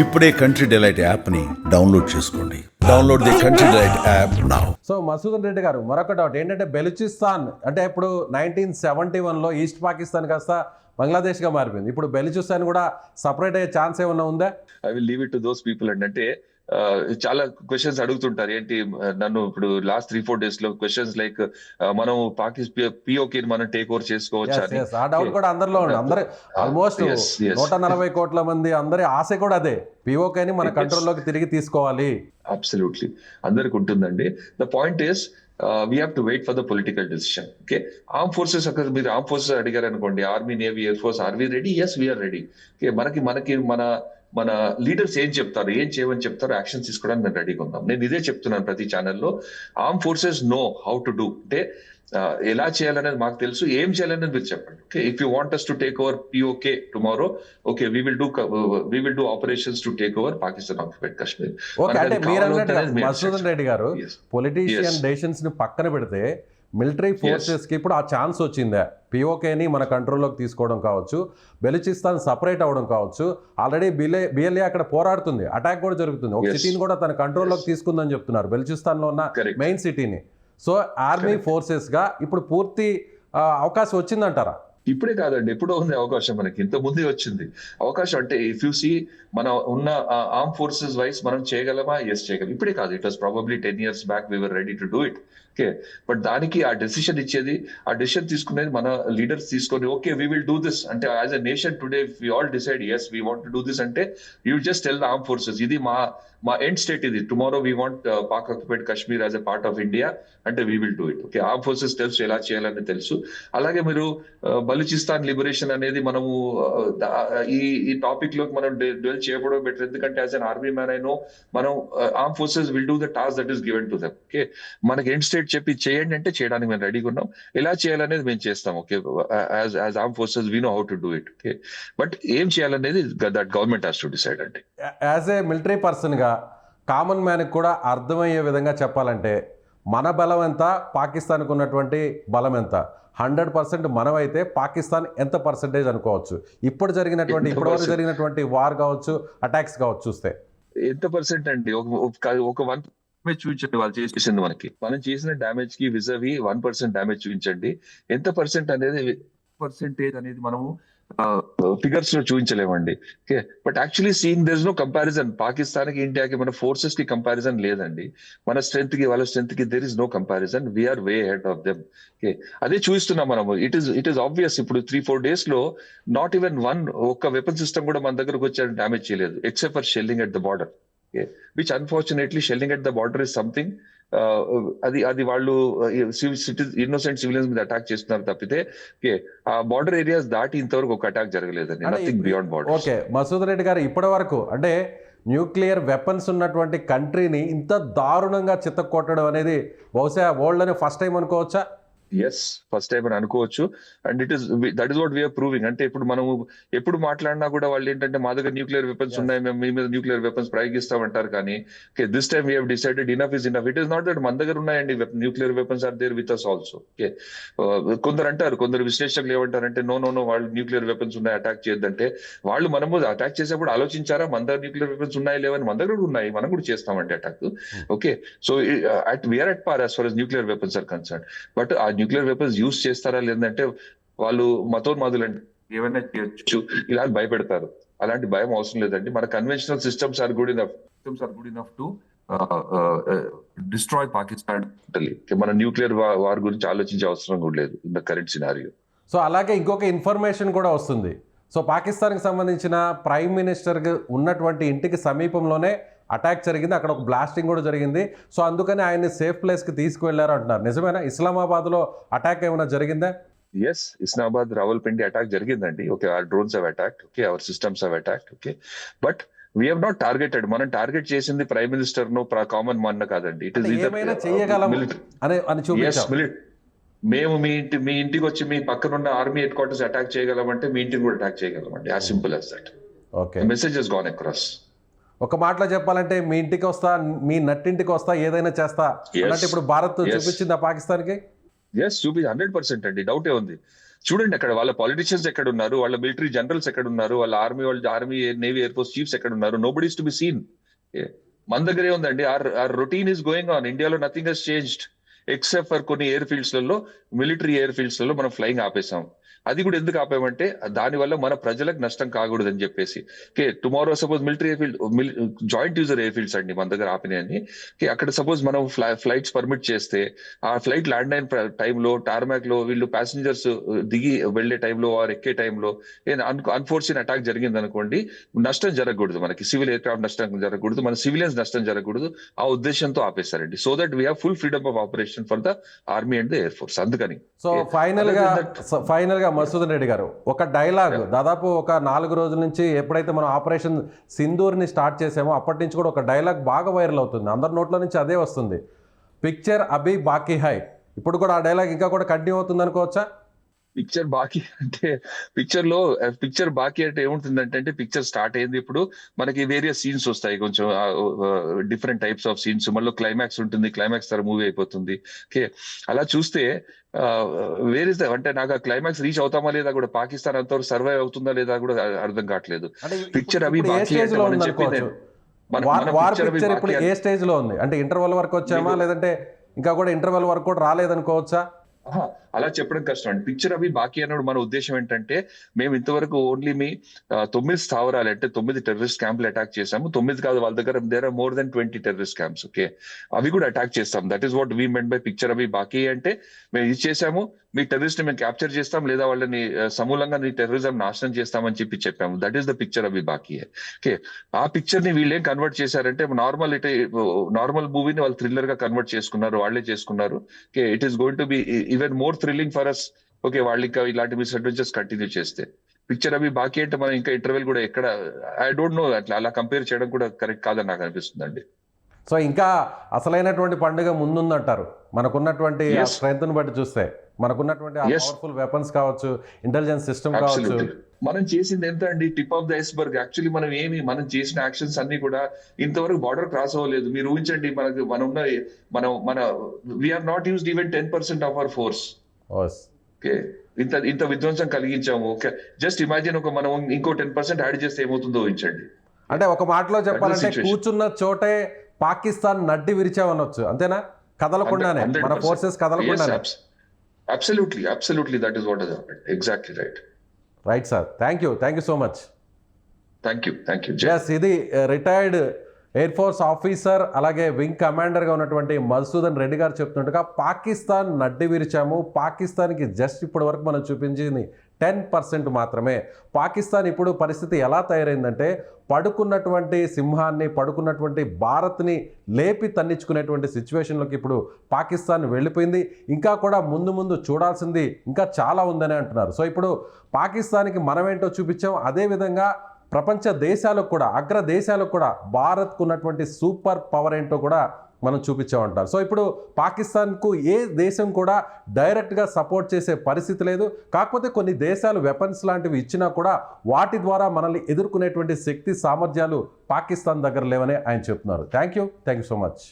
ఇప్పుడే country delight యాప్ని download చేసుకోండి. Download the country delight app now. So Masudan Reddy గారు, మరొక డౌట్ ఏంటంటే బెలూచిస్తాన్ అంటే ఇప్పుడు 1971లో ఈస్ట్ పాకిస్తాన్ కాస్త బంగ్లాదేశ్గా మారిపోయింది. ఇప్పుడు బెలూచిస్తాన్ కూడా సపరేట్ అయ్యే ఛాన్స్ ఏమన్నా ఉందా? I will leave it to those people అంటే చాలా క్వశ్చన్స్ అడుగుతుంటారు. ఏంటి నన్ను ఇప్పుడు లాస్ట్ 3-4 days లో క్వశ్చన్స్ లైక్ మనం పిఓకే మనం టేక్ ఓవర్ చేసుకోవచ్చు అని. ఆ డౌట్ కూడా అందరిలో ఉంది. అందరూ ఆల్మోస్ట్ 140 కోట్ల మంది అందరి ఆశ కూడా అదే, పిఓకేని మన కంట్రోల్లోకి తిరిగి తీసుకోవాలి. అబ్సల్యూట్లీ అందరికి ఉంటుందండి. The point is we have to wait for the political decision. Okay, arm forces అక్కడ మీరు ఆర్మ్ ఫోర్సెస్ అడిగారు అనుకోండి, army, navy, air force, are we ready? Yes, we are ready. Okay, మనకి మన లీడర్స్ ఏం చెప్తారు, ఏం చేయమని చెప్తారు, యాక్షన్ తీసుకోవడానికి మేము రెడీగా ఉన్నాం. నేను ఇదే చెప్తున్నాను ప్రతి ఛానల్లో. Arm forces know how to do, అంటే ఎలా చేయాలనేది మాకు తెలుసు, ఏం చేయాలనేది మీరు చెప్పండి. Okay, if you want us to take over POK tomorrow, okay, we will do operations to take over Pakistan occupied Kashmir. Okay, అంటే మీరు అన్నట్టు మసూదన్ రెడ్డి గారు, పొలిటీషియన్ డెసిషన్స్ ని పక్కన పెడితే మిలిటరీ ఫోర్సెస్ కి ఇప్పుడు ఆ ఛాన్స్ వచ్చిందా? పిఓకేని మన కంట్రోల్లోకి తీసుకోవడం కావచ్చు, బెలూచిస్తాన్ సపరేట్ అవ్వడం కావచ్చు. ఆల్రెడీ బిఎల్ఏ అక్కడ పోరాడుతుంది, అటాక్ కూడా జరుగుతుంది, ఒక సిటీని కూడా తన కంట్రోల్లోకి తీసుకుందని చెప్తున్నారు, బెలూచిస్తాన్ లో ఉన్న మెయిన్ సిటీని. సో ఆర్మీ ఫోర్సెస్ గా ఇప్పుడు పూర్తి అవకాశం వచ్చిందంటారా? ఇప్పుడే కాదండి, ఎప్పుడో ఉంది అవకాశం. మనకి ఇంత ముందే వచ్చింది అవకాశం. అంటే ఇఫ్ యూ సీ మన ఉన్న ఆర్మ్ ఫోర్సెస్ వైస్ మనం చేయగలమా? ఎస్, చేయగలం. ఇప్పుడే కాదు, it was probably 10 years back we were ready to do it. Okay, but దానికి ఆ డెసిషన్ ఇచ్చేది, ఆ డెసిషన్ తీసుకునేది మన లీడర్స్ తీసుకొని, okay we will do this అంటే as a nation today we all decide yes we want to do this అంటే you just tell the armed forces ఇది మా ఎండ్ స్టేట్, ఇది tomorrow we want Pak occupied Kashmir as a part of India అంటే we will do it. Okay, arm forces తెలుసు ఎలా చేయాలని తెలుసు. అలాగే మీరు బలూచిస్తాన్ లిబరేషన్ అనేది మనము ఈ టాపిక్ లోకి మనం డెల్ చేయడం బెటర్, ఎందుకంటే as an army man I know మనం armed forces will do the task that is given to them. Okay, మనకి ఎండ్ స్టేట్ చెప్పి చేయండి అంటే చేయడానికి మేము రెడీగా ఉన్నాం. ఎలా చేయాలనేది మేము చేస్తాం. Okay, as arm forces we know how to do it. Okay, but ఏం చేయాలనేది that government has to decide అండి. యాజ్ ఏ మిలిటరీ పర్సన్ గా కామన్ మ్యాన్కి కూడా అర్థమయ్యే విధంగా చెప్పాలంటే మన బలం ఎంత, పాకిస్తాన్కు ఉన్నటువంటి బలం ఎంత? 100% మనమైతే పాకిస్తాన్ ఎంత పర్సెంటేజ్ అనుకోవచ్చు? ఇప్పటివరకు జరిగినటువంటి వార్ కావచ్చు, అటాక్స్ కావచ్చు, చూస్తే ఎంత పర్సెంట్ అండి? ఒక 1 చూపించండి వాళ్ళు చేసింది మనకి. మనం చేసిన డ్యామేజ్ కి విజవి 1% డ్యామేజ్ చూపించండి. ఎంత పర్సెంట్ అనేది మనము ఫిగర్స్ లో చూపించలేమండి. Okay, but actually seeing there is no comparison. Pakistan కి ఇండియాకి మన ఫోర్సెస్ కి కంపారిజన్ లేదండి. మన స్ట్రెంత్ కి వాళ్ళ స్ట్రెంత్ కి there is no comparison. We are way ahead of them. Okay, అదే చూస్తున్నాం మనము. It is obvious. ఇప్పుడు 3-4 days లో నాట్ ఈవెన్ ఒక్క వెపన్ సిస్టమ్ కూడా మన దగ్గరకు వచ్చి డ్యామేజ్ చేయలేదు, except for shelling at the border. Which unfortunately shelling at the border is something, అది వాళ్ళు ఇన్నోసెంట్ సివిలియన్స్ మీద అటాక్ చేస్తున్నారు తప్పితే ఆ బార్డర్ ఏరియాస్ దాటి ఇంతవరకు ఒక అటాక్ జరగలేదండి. Nothing beyond border. Okay, Masood Reddy garu, ఇప్పటి వరకు అంటే న్యూక్లియర్ వెపన్స్ ఉన్నటువంటి కంట్రీని ఇంత దారుణంగా చిత్తకొట్టడం అనేది బహుశా వరల్డ్ అనే ఫస్ట్ టైం అనుకోవచ్చా? ఎస్, ఫస్ట్ టైం అని అనుకోవచ్చు. And that is what we are proving. అంటే ఇప్పుడు మనము ఎప్పుడు మాట్లాడినా కూడా వాళ్ళు ఏంటంటే మా దగ్గర న్యూక్లియర్ వెపన్స్ ఉన్నాయి, మేము మీ మీద న్యూక్లియర్ వెపన్స్ ప్రయోగిస్తామంటారు. కానీ this time we have decided enough is enough. It is not that మన దగ్గర ఉన్నాయండి nuclear weapons, are there with us also. Okay, కొందరు విశ్లేషకులు ఏమంటారంటే నో వాళ్ళు న్యూక్లియర్ వెపన్స్ ఉన్నాయి, అటాక్ చేయొద్దంటే. వాళ్ళు మనము అటాక్ చేసేప్పుడు ఆలోచించారా మన దగ్గర న్యూక్లియర్ వెపన్స్ ఉన్నాయి లేవని? మన దగ్గర కూడా ఉన్నాయి, మనం కూడా చేస్తామంటే attack. Okay, so we are at par as far as nuclear weapons are concern. But ఆ న్యూక్లియర్ వెపన్స్ యూజ్ చేస్తారా లేదంటే వాళ్ళు మతోన్మాదులు ఏమైనా చేయొచ్చు ఇలా భయపెడతారు. అలాంటి భయం అవసరం లేదండి. మన conventional systems are good enough to destroy Pakistan. మన న్యూక్లియర్ వార్ గురించి ఆలోచించే అవసరం కూడా లేదు in the current scenario. So అలాగే ఇంకొక ఇన్ఫర్మేషన్ కూడా వస్తుంది. సో పాకిస్తాన్కి సంబంధించిన ప్రైమ్ మినిస్టర్ ఉన్నటువంటి ఇంటికి సమీపంలోనే అటాక్ జరిగింది, అక్కడ ఒక బ్లాస్టింగ్ కూడా జరిగింది. సో అందుకని ఆయన్ని సేఫ్ ప్లేస్కి తీసుకువెళ్లారు అంటున్నారు. నిజమేనా? ఇస్లామాబాద్లో అటాక్ ఏమైనా జరిగిందా? ఎస్, ఇస్లామాబాద్ రావల్పిండి అటాక్ జరిగిందండి. Okay, our drones have attacked. Okay, our systems have attacked. Okay, but we have not targeted. మనం టార్గెట్ చేసింది ప్రైమ్ మినిస్టర్ ను, కామన్ మ్యాన్ కాదండి. ఇట్ ఈస్ మేము మీ ఇంటికి వచ్చి మీ పక్కనున్న ఆర్మీ హెడ్ క్వార్టర్స్ అటాక్ చేయగలమంటే మీ ఇంటిని కూడా అటాక్ చేయగలమండి. As simple as that. Okay, message has gone across. ఒక మాటలో చెప్పాలంటే మీ ఇంటికి వస్తా, మీ నట్టింటికి వస్తా, ఏదైనా చేస్తా అన్నట్టు ఇప్పుడు భారత్ చూపించిందా పాకిస్తాన్కి? ఎస్, 100% అండి, డౌటే ఉంది. చూడండి అక్కడ వాళ్ళ పాలిటిషియన్స్ ఎక్కడ ఉన్నారు, వాళ్ళ మిలిటరీ జనరల్స్ ఎక్కడ ఉన్నారు, వాళ్ళ army navy air force chiefs ఎక్కడ ఉన్నారు. Nobody is to be seen. మన దగ్గరే ఉందండి. Our routine is going on. ఇండియాలో nothing has changed except for కొన్ని ఎయిర్ ఫీల్డ్స్ లలో, మిలిటరీ ఎయిర్ ఫీల్డ్స్ లలో మనం ఫ్లయింగ్ ఆపేసాం. అది కూడా ఎందుకు ఆపామంటే దాని వల్ల మన ప్రజలకు నష్టం కాకూడదు అని చెప్పేసి. Tomorrow suppose military air field, joint user air fields అండి మన దగ్గర ఆపినాయని. అక్కడ సపోజ్ మనం ఫ్లైట్స్ పర్మిట్ చేస్తే ఆ ఫ్లైట్ ల్యాండ్ అయిన టైంలో టార్మాక్ లో వీళ్ళు ప్యాసింజర్స్ దిగి వెళ్లే టైంలో ఆర్ ఎక్కే టైంలో అన్ఫోర్సిన్ అటాక్ జరిగింది అనుకోండి, నష్టం జరగకూడదు, మనకి సివిల్ ఎయిర్ క్రాఫ్ట్ నష్టం జరగకూడదు, మన సివిలియన్స్ నష్టం జరగకూడదు. ఆ ఉద్దేశంతో ఆపేశారండి. So that we have full freedom of operation for the army and the air force. అందుకని సో ఫైనల్ గా మసూదన్ రెడ్డి గారు ఒక డైలాగ్ దాదాపు ఒక 4 రోజుల నుంచి ఎప్పుడైతే మనం ఆపరేషన్ సింధూర్ని స్టార్ట్ చేసామో అప్పటి నుంచి కూడా ఒక డైలాగ్ బాగా వైరల్ అవుతుంది, అందరి నోట్ల నుంచి అదే వస్తుంది, పిక్చర్ అభి బాకీ హై. ఇప్పుడు కూడా ఆ డైలాగ్ ఇంకా కూడా కంటిన్యూ అవుతుంది అనుకోవచ్చా? పిక్చర్ బాకీ అంటే ఏముంటుందంటే పిక్చర్ స్టార్ట్ అయింది. ఇప్పుడు మనకి వేరియస్ సీన్స్ వస్తాయి, కొంచెం డిఫరెంట్ టైప్స్ ఆఫ్ సీన్స్, మళ్ళీ క్లైమాక్స్ ఉంటుంది, క్లైమాక్స్ తర్వాత మూవీ అయిపోతుంది. ఓకే, అలా చూస్తే వేరే అంటే నాకు ఆ క్లైమాక్స్ రీచ్ అవుతామా లేదా కూడా, పాకిస్తాన్ అంతవరకు సర్వైవ్ అవుతుందా లేదా కూడా అర్థం కావట్లేదు. పిక్చర్ అవి బాకీ అంటే మనం చెప్పింది ఇప్పుడు ఏ స్టేజ్ లో ఉంది అంటే ఇంటర్వెల్ వరకు వచ్చామా, లేదంటే ఇంకా కూడా ఇంటర్వెల్ వరకు కూడా రాలేదనుకోవచ్చా? అలా చెప్పడం కష్టం అండి. పిక్చర్ అవి బాకీ అన్నప్పుడు మన ఉద్దేశం ఏంటంటే, మేము ఇంతవరకు ఓన్లీ మీ 9 స్థావరాలు అంటే 9 టెర్రరిస్ట్ క్యాంపులు అటాక్ చేసాము. 9 కాదు, వాళ్ళ దగ్గర there are more than 20 terrorist camps. Okay, అవి కూడా అటాక్ చేస్తాం. That is what we meant బై పిక్చర్ అవి బాకీ. అంటే మేము ఇది చేసాము, మీ టెర్రరిస్ట్ ని మేము క్యాప్చర్ చేస్తాం, లేదా వాళ్ళని సమూలంగా నీ టెర్రరిజం నాశనం చేస్తామని చెప్పాము. దట్ ఈస్ ద పిక్చర్ అవి బాకీ. ఓకే, ఆ పిక్చర్ ని వీళ్ళేం కన్వర్ట్ చేశారంటే, నార్మల్ మూవీని వాళ్ళు థ్రిల్లర్ గా కన్వర్ట్ చేసుకున్నారు, వాళ్ళే చేసుకున్నారు. Okay, it is going to be even more thrilling for us. Okay, వాళ్ళు ఇంకా ఇలాంటి మిస్ అడ్వెంచర్స్ కంటిన్యూ చేస్తే. పిక్చర్ అవి బాకీ అంటే మనం ఇంకా ఇంటర్వెల్ కూడా ఎక్కడ, ఐ డోంట్ నో, అలా కంపేర్ చేయడం కూడా కరెక్ట్ కాదని నాకు అనిపిస్తుంది అండి. సో ఇంకా అసలైనటువంటి పండుగ ముందుందంటారు, మనకున్నటువంటి స్ట్రెంత్ ని బట్టి చూస్తే, మనకున్నటువంటి పవర్ఫుల్ వెపన్స్ కావచ్చు, ఇంటెలిజెన్స్ సిస్టమ్ కావచ్చు. మనం చేసింది ఎంత అండి, tip of the iceberg. Actually మనం చేసిన యాక్షన్స్ అన్ని కూడా ఇంతవరకు బార్డర్ క్రాస్ అవ్వలేదు. మీరు ఊహించండి, మన we are not used even 10% of our force. Okay, ఇంత విధ్వంసం కలిగించాము. ఓకే, జస్ట్ ఇమాజిన్ మనం ఇంకో 10% యాడ్ చేస్తే ఏమవుతుందో ఊహించండి. అంటే ఒక మాటలో చెప్పాలంటే కూర్చున్న చోటే పాకిస్తాన్ నడ్డి విరిచామనొచ్చు, అంతేనా? కదలకుండానే, మన forces కదలకుండానే. Absolutely, that is what has happened. Exactly right. Right, sir. Thank you so much. Thank you. Yes, ఇది రిటైర్డ్ ఎయిర్ ఫోర్స్ ఆఫీసర్ అలాగే వింగ్ కమాండర్గా ఉన్నటువంటి మధుసూదన్ రెడ్డి గారు చెప్తుండగా, పాకిస్తాన్ నడ్డి విరిచాము, పాకిస్తాన్కి జస్ట్ ఇప్పటి వరకు మనం చూపించింది 10% మాత్రమే. పాకిస్తాన్ ఇప్పుడు పరిస్థితి ఎలా తయారైందంటే, పడుకున్నటువంటి సింహాన్ని, పడుకున్నటువంటి భారత్ని లేపి తన్నించుకునేటువంటి సిచ్యువేషన్లోకి ఇప్పుడు పాకిస్తాన్ వెళ్ళిపోయింది. ఇంకా కూడా ముందు చూడాల్సింది ఇంకా చాలా ఉందని అంటున్నారు. సో ఇప్పుడు పాకిస్తాన్కి మనమేంటో చూపించాం, అదేవిధంగా ప్రపంచ దేశాలకు కూడా, అగ్ర దేశాలకు కూడా భారత్కు ఉన్నటువంటి సూపర్ పవర్ ఏంటో కూడా మనం చూపించామంటారు. సో ఇప్పుడు పాకిస్తాన్కు ఏ దేశం కూడా డైరెక్ట్గా సపోర్ట్ చేసే పరిస్థితి లేదు. కాకపోతే కొన్ని దేశాలు వెపన్స్ లాంటివి ఇచ్చినా కూడా వాటి ద్వారా మనల్ని ఎదుర్కొనేటువంటి శక్తి సామర్థ్యాలు పాకిస్తాన్ దగ్గర లేవని ఆయన చెప్తున్నారు. Thank you so much.